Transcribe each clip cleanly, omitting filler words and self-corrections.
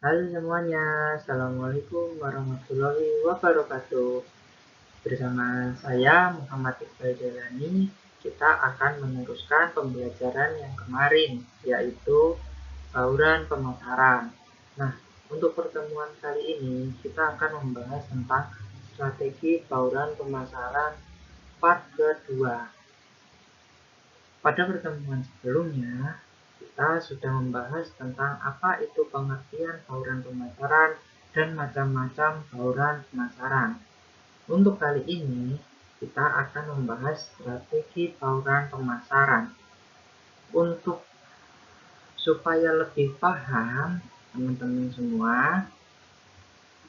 Halo semuanya, Assalamualaikum warahmatullahi wabarakatuh. Bersama saya Muhammad Iqbal Jalani, kita akan meneruskan pembelajaran yang kemarin, yaitu bauran pemasaran. Nah, untuk pertemuan kali ini, kita akan membahas tentang strategi bauran pemasaran part kedua. Pada pertemuan sebelumnya, kita sudah membahas tentang apa itu pengertian bauran pemasaran dan macam-macam bauran pemasaran. Untuk kali ini, kita akan membahas strategi bauran pemasaran. Untuk supaya lebih paham, teman-teman semua,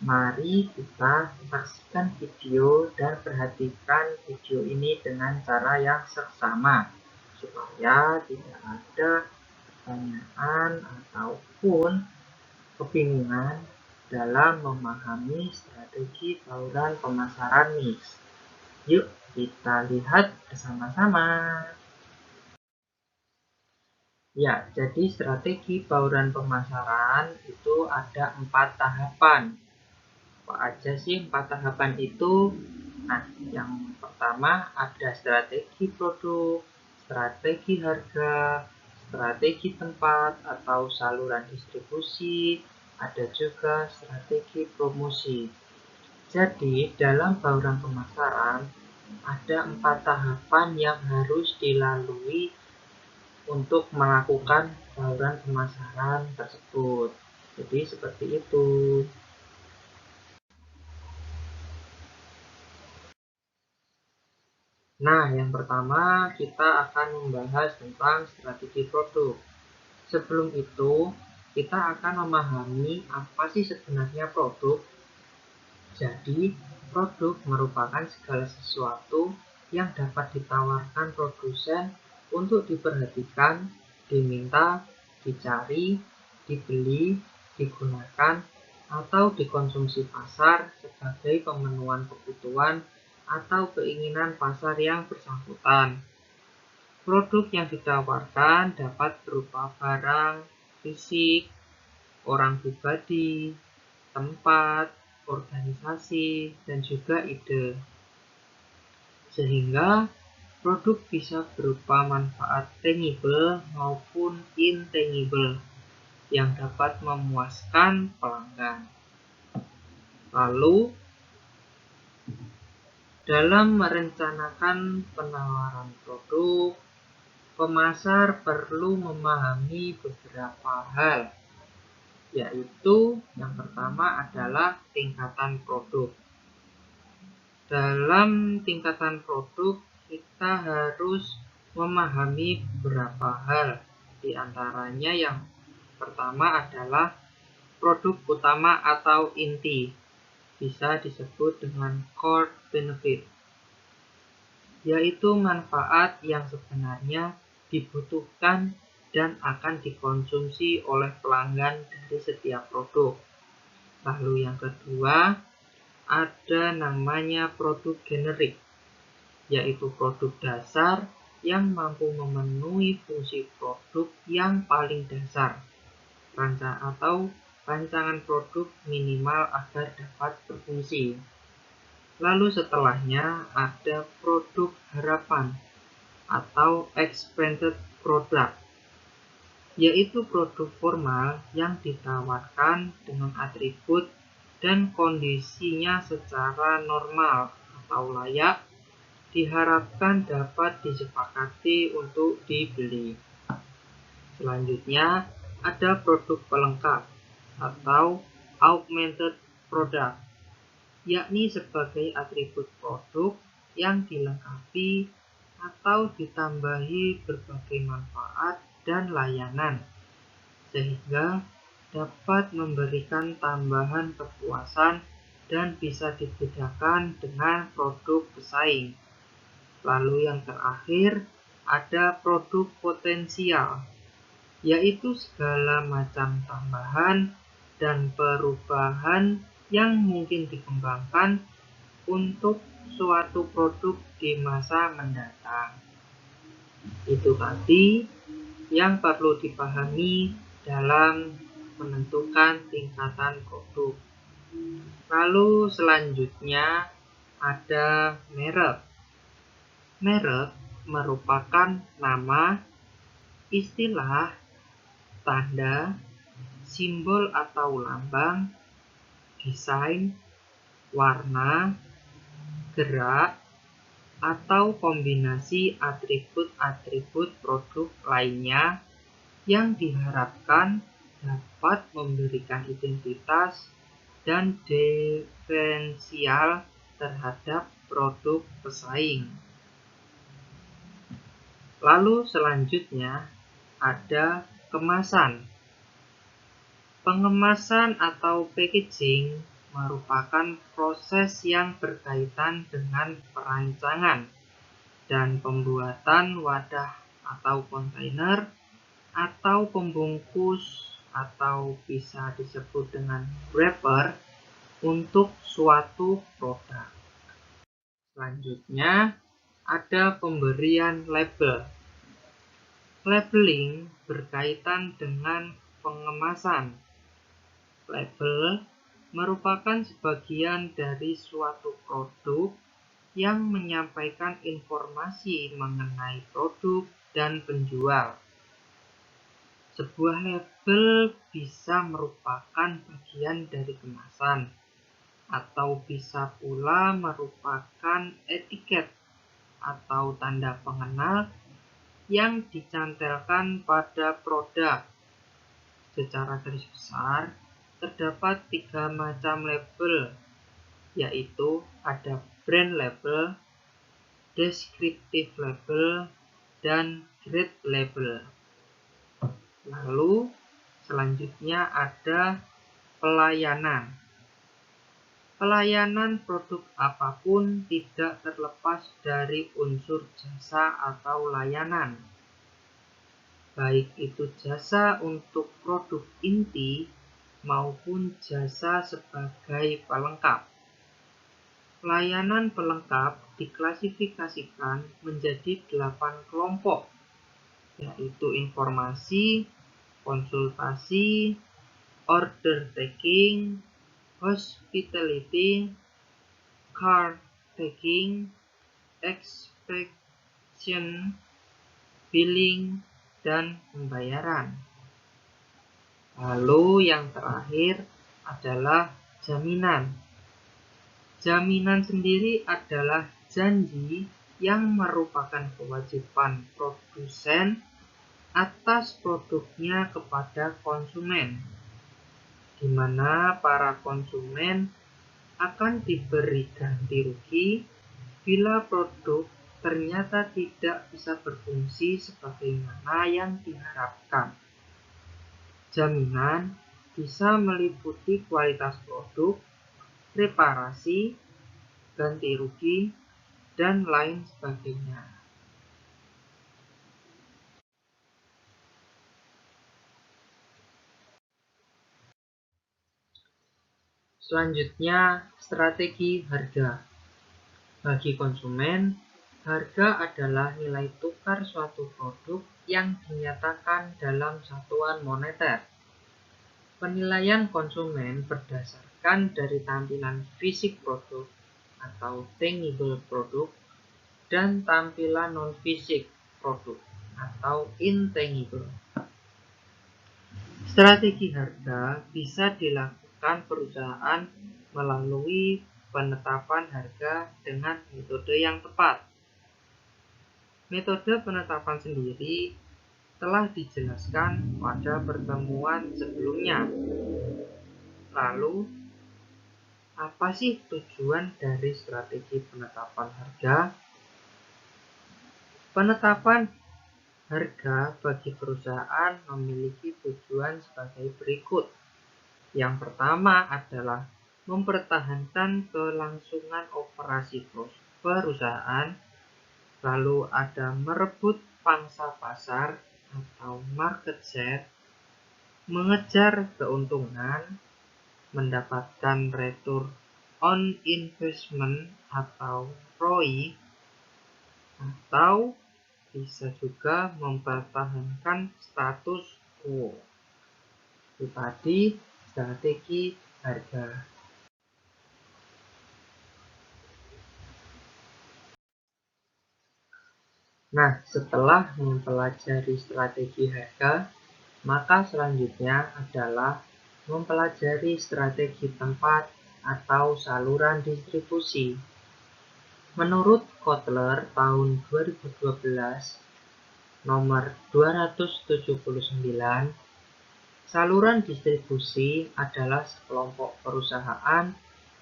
mari kita saksikan video dan perhatikan video ini dengan cara yang seksama, supaya tidak ada pertanyaan ataupun kebingungan dalam memahami strategi bauran pemasaran mix. Yuk kita lihat bersama-sama. Ya, jadi strategi bauran pemasaran itu ada 4 tahapan. Apa aja sih 4 tahapan itu? Nah, yang pertama ada strategi produk, strategi harga, strategi tempat atau saluran distribusi, ada juga strategi promosi. Jadi, dalam bauran pemasaran ada 4 tahapan yang harus dilalui untuk melakukan bauran pemasaran tersebut. Jadi, seperti itu. Nah, yang pertama kita akan membahas tentang strategi produk. Sebelum itu, kita akan memahami apa sih sebenarnya produk. Jadi, produk merupakan segala sesuatu yang dapat ditawarkan produsen untuk diperhatikan, diminta, dicari, dibeli, digunakan, atau dikonsumsi pasar sebagai pemenuhan kebutuhan atau keinginan pasar yang bersangkutan. Produk yang ditawarkan dapat berupa barang, fisik, orang pribadi, tempat, organisasi, dan juga ide. Sehingga produk bisa berupa manfaat tangible maupun intangible yang dapat memuaskan pelanggan. Lalu, dalam merencanakan penawaran produk, pemasar perlu memahami beberapa hal, yaitu yang pertama adalah tingkatan produk. Dalam tingkatan produk, kita harus memahami beberapa hal. Di antaranya yang pertama adalah produk utama atau inti, bisa disebut dengan core benefit, yaitu manfaat yang sebenarnya dibutuhkan dan akan dikonsumsi oleh pelanggan dari setiap produk. Lalu yang kedua, ada namanya produk generik, yaitu produk dasar yang mampu memenuhi fungsi produk yang paling dasar, atau rancangan produk minimal agar dapat berfungsi. Lalu setelahnya ada produk harapan atau expanded product, yaitu produk formal yang ditawarkan dengan atribut dan kondisinya secara normal atau layak, diharapkan dapat disepakati untuk dibeli. Selanjutnya ada produk pelengkap atau augmented product, yakni sebagai atribut produk yang dilengkapi atau ditambahi berbagai manfaat dan layanan, sehingga dapat memberikan tambahan kepuasan dan bisa dibedakan dengan produk pesaing. Lalu yang terakhir ada produk potensial, yaitu segala macam tambahan dan perubahan yang mungkin dikembangkan untuk suatu produk di masa mendatang. Itu tadi yang perlu dipahami dalam menentukan tingkatan produk. Lalu selanjutnya ada merek. Merek merupakan nama, istilah, tanda, simbol atau lambang, desain, warna, gerak, atau kombinasi atribut-atribut produk lainnya yang diharapkan dapat memberikan identitas dan diferensial terhadap produk pesaing. Lalu selanjutnya ada kemasan. Pengemasan atau packaging merupakan proses yang berkaitan dengan perancangan dan pembuatan wadah atau kontainer atau pembungkus atau bisa disebut dengan wrapper untuk suatu produk. Selanjutnya ada pemberian label. Labeling berkaitan dengan pengemasan. Label merupakan sebagian dari suatu produk yang menyampaikan informasi mengenai produk dan penjual. Sebuah label bisa merupakan bagian dari kemasan, atau bisa pula merupakan etiket atau tanda pengenal yang dicantelkan pada produk. Secara garis besar, terdapat 3 macam label, yaitu ada brand label, descriptive label, dan grade label. Lalu selanjutnya ada pelayanan. Pelayanan produk apapun tidak terlepas dari unsur jasa atau layanan. Baik itu jasa untuk produk inti maupun jasa sebagai pelengkap. Layanan pelengkap diklasifikasikan menjadi 8 kelompok, yaitu informasi, konsultasi, order taking, hospitality, car taking, inspection, billing, dan pembayaran. Lalu yang terakhir adalah jaminan. Jaminan sendiri adalah janji yang merupakan kewajiban produsen atas produknya kepada konsumen, di mana para konsumen akan diberi ganti rugi bila produk ternyata tidak bisa berfungsi sebagaimana yang diharapkan. Jaminan bisa meliputi kualitas produk, reparasi, ganti rugi, dan lain sebagainya. Selanjutnya, strategi harga. Bagi konsumen, harga adalah nilai tukar suatu produk yang dinyatakan dalam satuan moneter. Penilaian konsumen berdasarkan dari tampilan fisik produk atau tangible produk dan tampilan non-fisik produk atau intangible. Strategi harga bisa dilakukan perusahaan melalui penetapan harga dengan metode yang tepat. Metode penetapan sendiri telah dijelaskan pada pertemuan sebelumnya. Lalu, apa sih tujuan dari strategi penetapan harga? Penetapan harga bagi perusahaan memiliki tujuan sebagai berikut. Yang pertama adalah mempertahankan kelangsungan operasi perusahaan, lalu ada merebut pangsa pasar atau market share, mengejar keuntungan, mendapatkan return on investment atau ROI, atau bisa juga mempertahankan status quo. Itu tadi strategi harga. Nah, setelah mempelajari strategi harga, maka selanjutnya adalah mempelajari strategi tempat atau saluran distribusi. Menurut Kotler tahun 2012 nomor 279, saluran distribusi adalah sekelompok perusahaan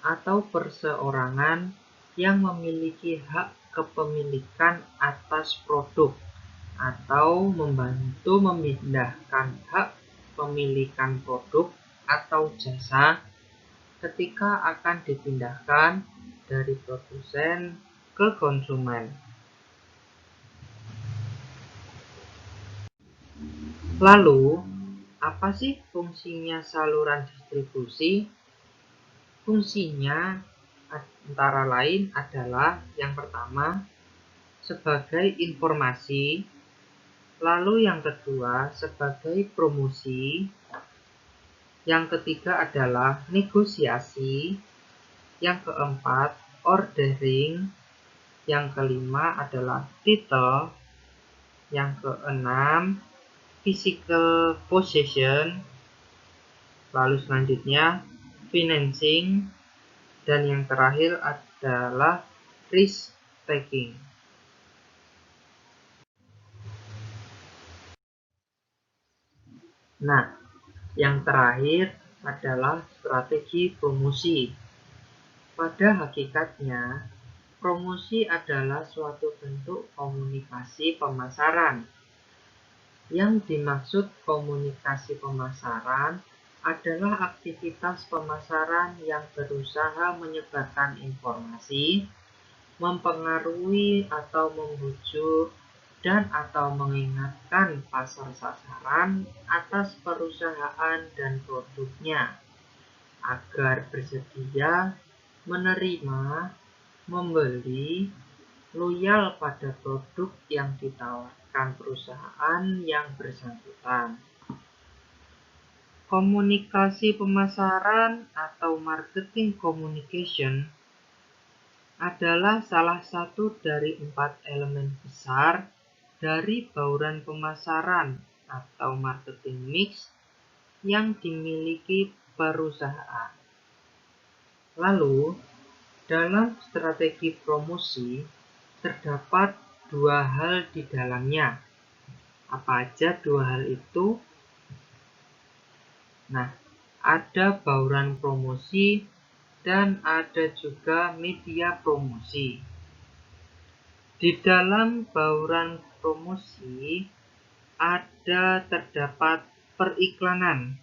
atau perseorangan yang memiliki hak kepemilikan atas produk atau membantu memindahkan hak pemilikan produk atau jasa ketika akan dipindahkan dari produsen ke konsumen. Lalu, apa sih fungsinya saluran distribusi? Fungsinya antara lain adalah yang pertama, sebagai informasi, lalu yang kedua sebagai promosi, yang ketiga adalah negosiasi, yang keempat ordering, yang kelima adalah title, yang keenam physical possession, lalu selanjutnya financing, dan yang terakhir adalah risk taking. Nah, yang terakhir adalah strategi promosi. Pada hakikatnya, promosi adalah suatu bentuk komunikasi pemasaran. Yang dimaksud komunikasi pemasaran adalah aktivitas pemasaran yang berusaha menyebarkan informasi, mempengaruhi atau membujuk dan atau mengingatkan pasar sasaran atas perusahaan dan produknya agar bersedia menerima, membeli, loyal pada produk yang ditawarkan perusahaan yang bersangkutan. Komunikasi pemasaran atau marketing communication adalah salah satu dari 4 elemen besar dari bauran pemasaran atau marketing mix yang dimiliki perusahaan. Lalu, dalam strategi promosi terdapat 2 hal di dalamnya. Apa aja 2 hal itu? Nah, ada bauran promosi dan ada juga media promosi. Di dalam bauran promosi terdapat periklanan.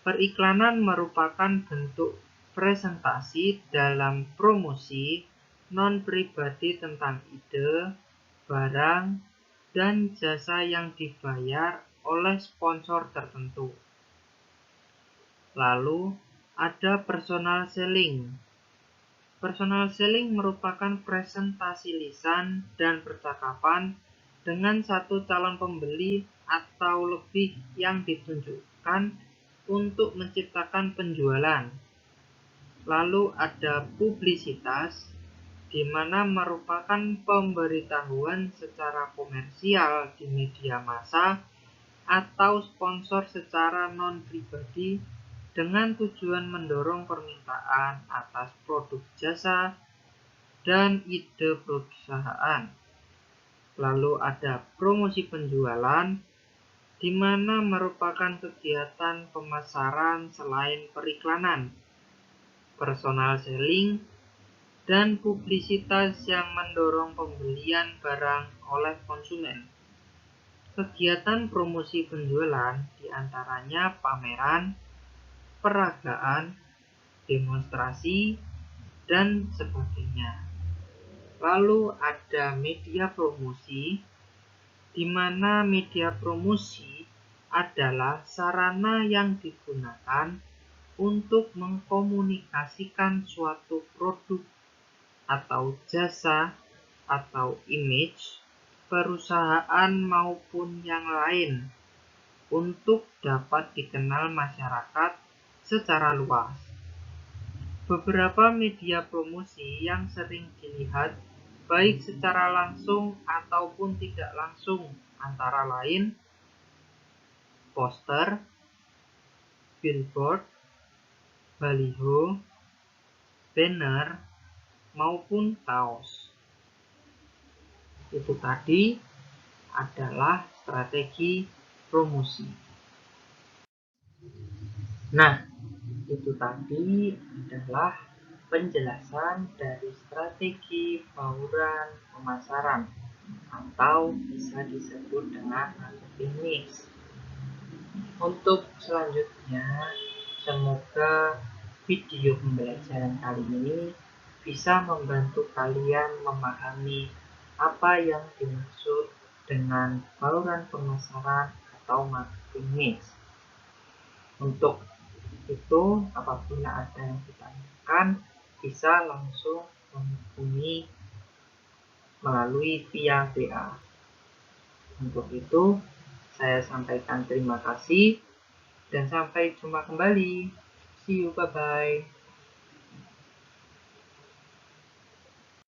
Periklanan merupakan bentuk presentasi dalam promosi non-pribadi tentang ide, barang, dan jasa yang dibayar oleh sponsor tertentu. Lalu ada personal selling. Personal selling merupakan presentasi lisan dan percakapan dengan satu calon pembeli atau lebih yang ditunjukkan untuk menciptakan penjualan. Lalu ada publisitas, di mana merupakan pemberitahuan secara komersial di media massa atau sponsor secara non-pribadi dengan tujuan mendorong permintaan atas produk jasa dan ide perusahaan. Lalu ada promosi penjualan, di mana merupakan kegiatan pemasaran selain periklanan, personal selling, dan publisitas yang mendorong pembelian barang oleh konsumen. Kegiatan promosi penjualan diantaranya pameran, peragaan, demonstrasi, dan sebagainya. Lalu ada media promosi, di mana media promosi adalah sarana yang digunakan untuk mengkomunikasikan suatu produk atau jasa atau image perusahaan maupun yang lain untuk dapat dikenal masyarakat secara luas. Beberapa media promosi yang sering dilihat baik secara langsung ataupun tidak langsung antara lain poster, billboard, baliho, banner, maupun kaos. Itu tadi adalah strategi promosi. Nah, itu tadi adalah penjelasan dari strategi bauran pemasaran atau bisa disebut dengan marketing mix. Untuk selanjutnya, semoga video pembelajaran kali ini bisa membantu kalian memahami apa yang dimaksud dengan bauran pemasaran atau marketing mix. Untuk itu, apabila ada yang ditanyakan, bisa langsung menghubungi melalui via WA. Untuk itu, saya sampaikan terima kasih dan sampai jumpa kembali. See you, bye-bye.